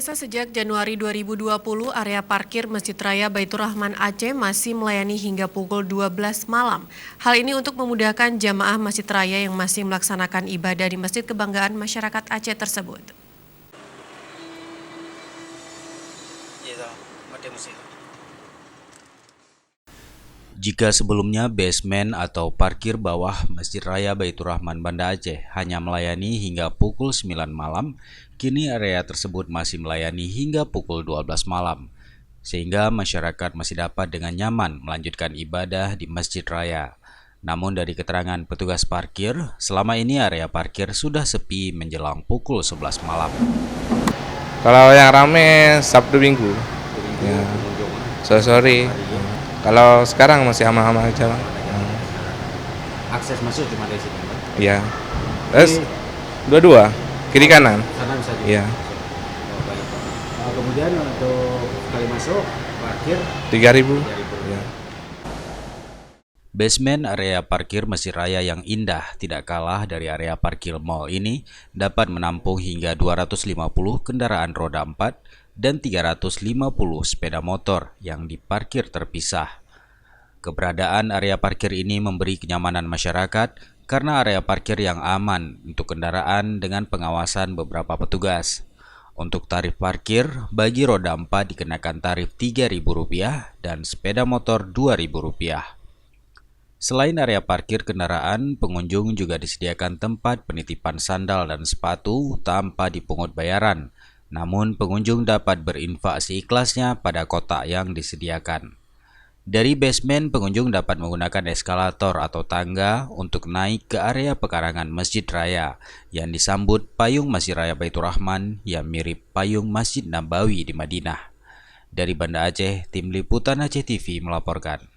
Pemirsa, sejak Januari 2020, area parkir Masjid Raya Baitur Rahman Aceh masih melayani hingga pukul 12 malam. Hal ini untuk memudahkan jamaah Masjid Raya yang masih melaksanakan ibadah di Masjid Kebanggaan Masyarakat Aceh tersebut. Jika sebelumnya basement atau parkir bawah Masjid Raya Baitur Rahman Banda Aceh hanya melayani hingga pukul 9 malam, kini area tersebut masih melayani hingga pukul 12 malam, sehingga masyarakat masih dapat dengan nyaman melanjutkan ibadah di Masjid Raya. Namun dari keterangan petugas parkir, selama ini area parkir sudah sepi menjelang pukul 11 malam. Kalau yang rame Sabtu Minggu, ya, sore-sore. Kalau sekarang masih aman-aman aja, Bang. Akses masuk cuma dari sini, Bang? Iya. Terus dua-dua, kiri kanan. Sana bisa juga. Iya. Oh, baik. Kemudian untuk sekali masuk parkir 3.000. Ya. Basement area parkir Masjid Raya yang indah tidak kalah dari area parkir mall ini dapat menampung hingga 250 kendaraan roda 4 dan 350 sepeda motor yang diparkir terpisah. Keberadaan area parkir ini memberi kenyamanan masyarakat karena area parkir yang aman untuk kendaraan dengan pengawasan beberapa petugas. Untuk tarif parkir, bagi roda 4 dikenakan tarif Rp3.000 dan sepeda motor Rp2.000. Selain area parkir kendaraan, pengunjung juga disediakan tempat penitipan sandal dan sepatu tanpa dipungut bayaran. Namun pengunjung dapat berinfak seikhlasnya pada kotak yang disediakan. Dari basement, pengunjung dapat menggunakan eskalator atau tangga untuk naik ke area pekarangan Masjid Raya yang disambut payung Masjid Raya Baitur Rahman yang mirip payung Masjid Nabawi di Madinah. Dari Banda Aceh, Tim Liputan Aceh TV melaporkan.